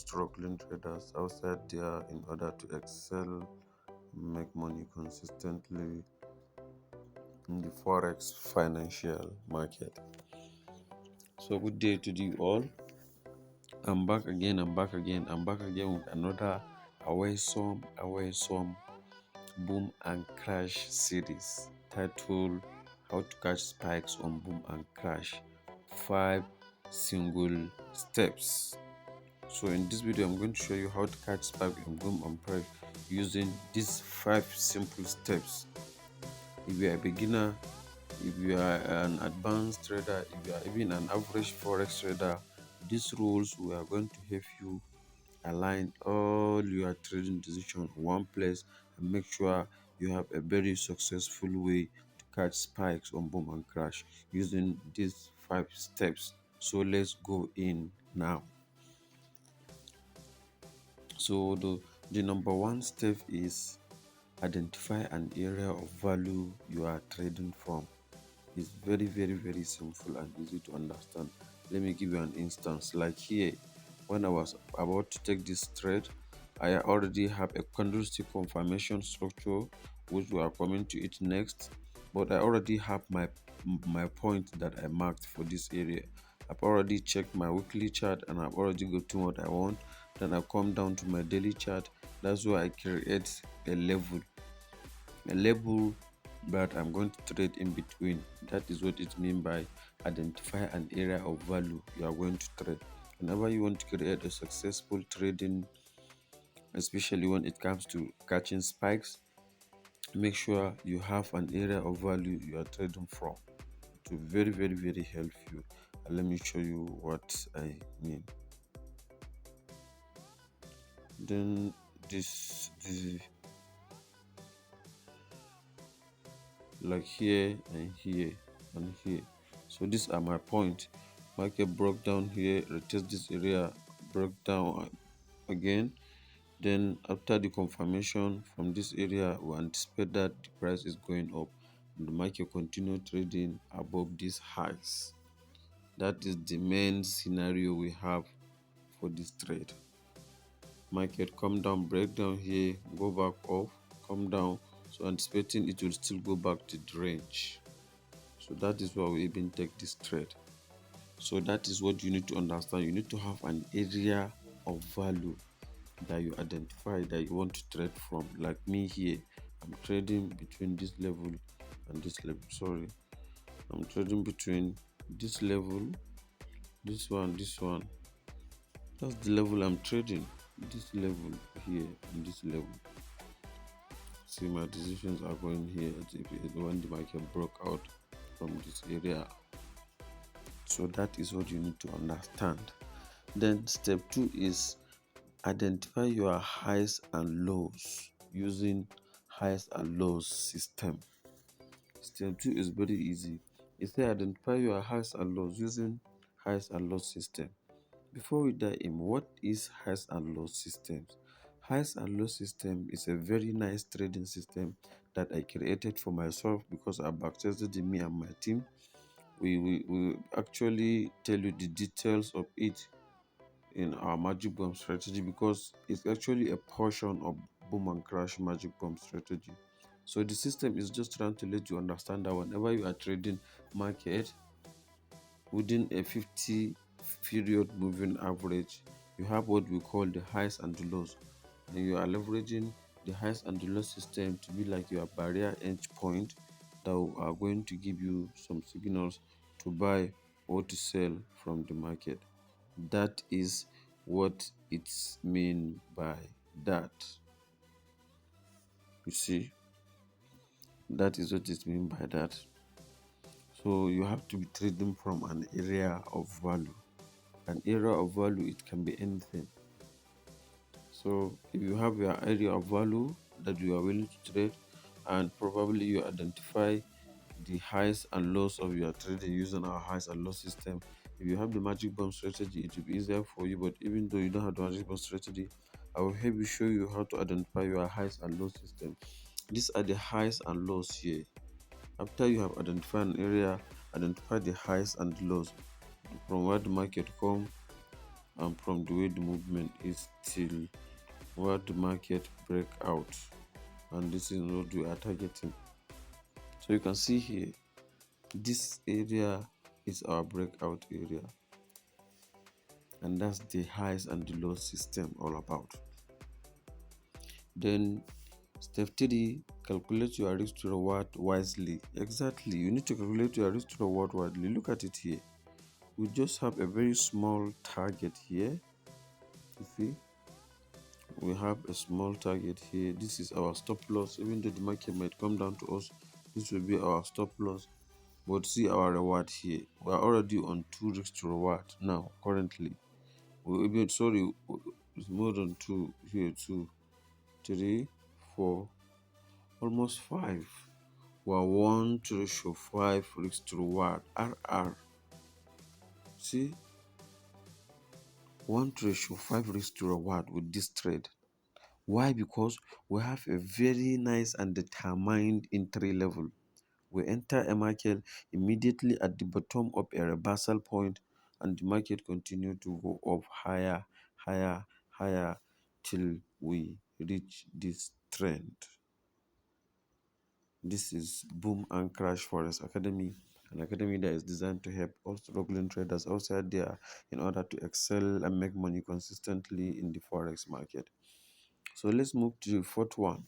struggling traders outside there in order to excel, make money consistently in the forex financial market. So good day to you all. I'm back again with another awesome boom and crash series titled How to Catch Spikes on Boom and Crash 5 Single Steps. So in this video, I'm going to show you how to catch spike in Boom and Crash using these 5 simple steps. If you are a beginner, if you are an advanced trader, if you are even an average forex trader, these rules we are going to help you align all your trading decisions in one place and make sure you have a very successful way to catch spikes on Boom and Crash using these 5 steps. So let's go in now. So the number one step is identify an area of value you are trading from. It's very simple and easy to understand. Let me give you an instance. Like here, when I was about to take this trade, I already have a candlestick confirmation structure which we are coming to it next, but I already have my point that I marked for this area. I've already checked my weekly chart and I've already gotten what I want. Then I come down to my daily chart. That's why I create a level that I'm going to trade in between. That is what it means by identify an area of value you are going to trade. Whenever you want to create a successful trading, especially when it comes to catching spikes, make sure you have an area of value you are trading from. It will very help you. And let me show you what I mean. Then this like here and here and here. So these are my point. Market broke down here, retest this area, broke down again. Then after the confirmation from this area, we anticipate that the price is going up and the market continue trading above these highs. That is the main scenario we have for this trade. Market come down, break down here, go back up, come down. So anticipating it will still go back to the range. So that is why we even take this trade. So that is what you need to understand. You need to have an area of value that you identify that you want to trade from. Like me here, I'm trading between this level and this level. Sorry, I'm trading between this level, this one. That's the level I'm trading. This level here and this level. See, my decisions are going here when the market broke out from this area. So that is what you need to understand. Then step 2 is identify your highs and lows using highs and lows system. Step 2 is very easy. It says identify your highs and lows using highs and lows system. Before we dive in, what is highs and lows systems? Highs and lows system is a very nice trading system that I created for myself because I backtested it, me and my team. We actually tell you the details of it in our magic bomb strategy because it's actually a portion of Boom and Crash magic bomb strategy. So the system is just trying to let you understand that whenever you are trading market within a 50 period moving average, you have what we call the highs and the lows, and you are leveraging the highs and the lows system to be like your barrier edge point that are going to give you some signals to buy or to sell from the market. That is what it's mean by that. You see, that is what it mean by that. So you have to be trading from an area of value. An area of value, it can be anything. So if you have your area of value that you are willing to trade, and probably you identify the highs and lows of your trading using our highs and lows system. If you have the magic bomb strategy, it will be easier for you. But even though you don't have the magic bomb strategy, I will help you show you how to identify your highs and lows system. These are the highs and lows here. After you have identified an area, identify the highs and lows from where the market come and from the way the movement is till where the market break out, and this is what we are targeting. So you can see here, this area is our breakout area, and that's the highs and the low system all about. Then step 3, calculate your risk to reward wisely. Exactly, you need to calculate your risk to reward wisely. Look at it here. We just have a very small target here. You see, we have a small target here. This is our stop loss. Even though the market might come down to us, this will be our stop loss. But see our reward here. We are already on 2 risk to reward now currently. We even, sorry, it's more than 2 here. 2, 3, 4, almost 5. We are 1 to ratio 5 risk to reward, RR. See, 1 to ratio 5 risk to reward with this trade. Why? Because we have a very nice and determined entry level. We enter a market immediately at the bottom of a reversal point, and the market continue to go up higher, higher, higher till we reach this trend. This is Boom and Crash Forex Academy, an academy that is designed to help all struggling traders outside there in order to excel and make money consistently in the forex market. So let's move to the fourth one.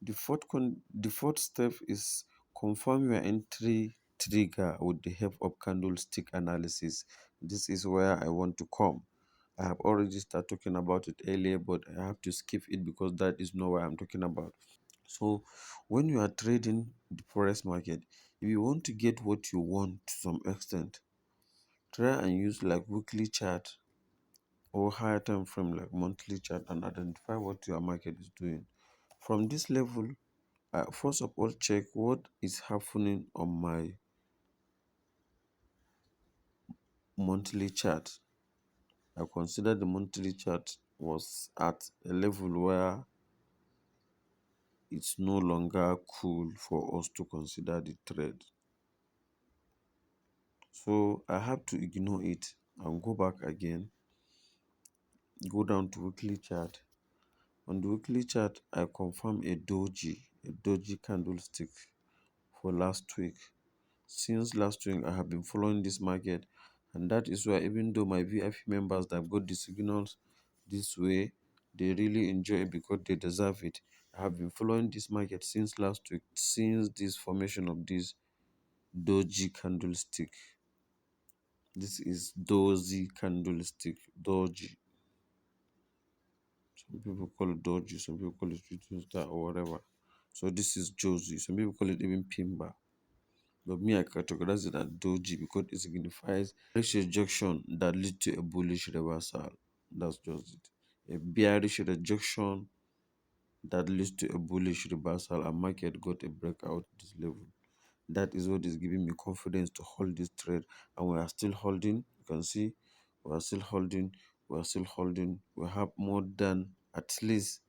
The fourth step is confirm your entry trigger with the help of candlestick analysis. This is where I want to come. I have already started talking about it earlier, but I have to skip it because that is not what I'm talking about. So when you are trading the forex market, if you want to get what you want to some extent, try and use like weekly chart or higher time frame like monthly chart and identify what your market is doing. From this level, first of all, check what is happening on my monthly chart. I consider the monthly chart was at a level where it's no longer cool for us to consider the trade. So I have to ignore it and go back again, go down to weekly chart. On the weekly chart, I confirm a doji candlestick for last week. Since last week, I have been following this market, and that is why even though my VIP members that got the signals this way, they really enjoy it because they deserve it. I have been following this market since last week, since this formation of this doji candlestick. This is doji candlestick, doji. Some people call it doji, some people call it shooting star or whatever. So this is joji. Some people call it even pimba. But me, I categorize it as doji because it signifies bearish rejection that leads to a bullish reversal. That's just it. A bearish rejection that leads to a bullish reversal, and market got a breakout this level. That is what is giving me confidence to hold this trade, and we are still holding. You can see we are still holding, we are still holding. We have more than at least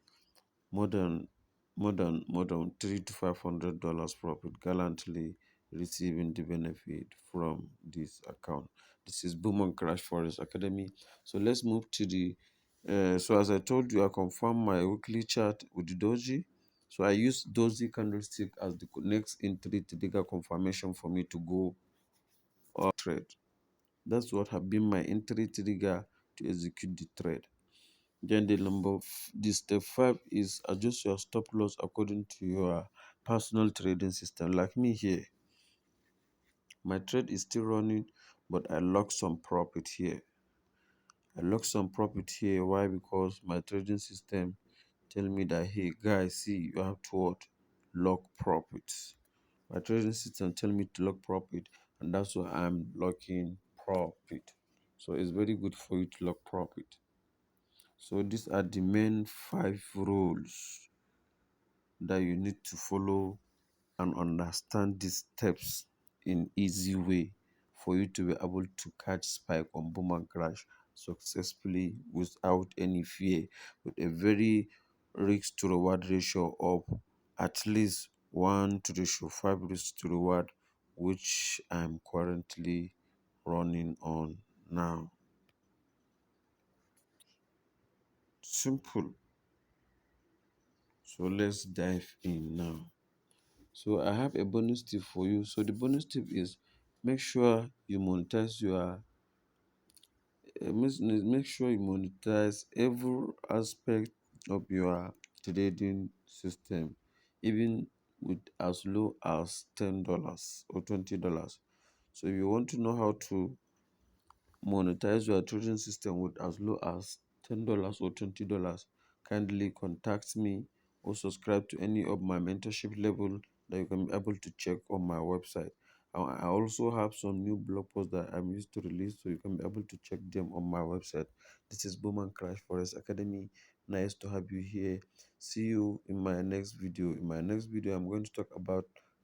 more than more than $300 to $500 profit, gallantly receiving the benefit from this account. This is Boom and Crash Forex Academy. So let's move to the so as I told you, I confirm my weekly chart with the doji. So I use doji candlestick as the next entry trigger confirmation for me to go trade. That's what have been my entry trigger to execute the trade. Then the step 5 is adjust your stop loss according to your personal trading system. Like me here, my trade is still running, but I lock some profit here. I lock some profit here. Why? Because my trading system tell me that, hey guys, see, you have to what? Lock profits. My trading system tell me to lock profit, and that's why I'm locking profit. So it's very good for you to lock profit. So these are the main 5 rules that you need to follow and understand these steps in easy way for you to be able to catch spike on Boom and Crash successfully without any fear, with a very risk to reward ratio of at least 1 to ratio 5 risk to reward, which I'm currently running on now. simple. So let's dive in now. So I have a bonus tip for you. So the bonus tip is make sure you monetize your make sure you monetize every aspect of your trading system, even with as low as $10 or $20. So if you want to know how to monetize your trading system with as low as $10 or $20, kindly contact me or subscribe to any of my mentorship level that you can be able to check on my website. I also have some new blog posts that I'm used to release, so you can be able to check them on my website. This is Boom and Crash Forest Academy. Nice to have you here. See you in my next video. In my next video, I'm going to talk about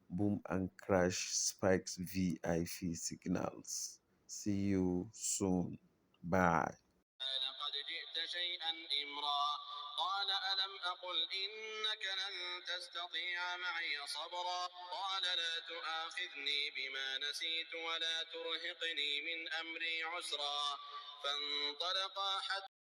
Boom and Crash Spikes VIP signals. See you soon. Bye. لقد جئت شيئا إمرا قال ألم أقل إنك لن تستطيع معي صبرا قال لا تؤاخذني بما نسيت ولا ترهقني من أمري عسرا فانطلقا حتى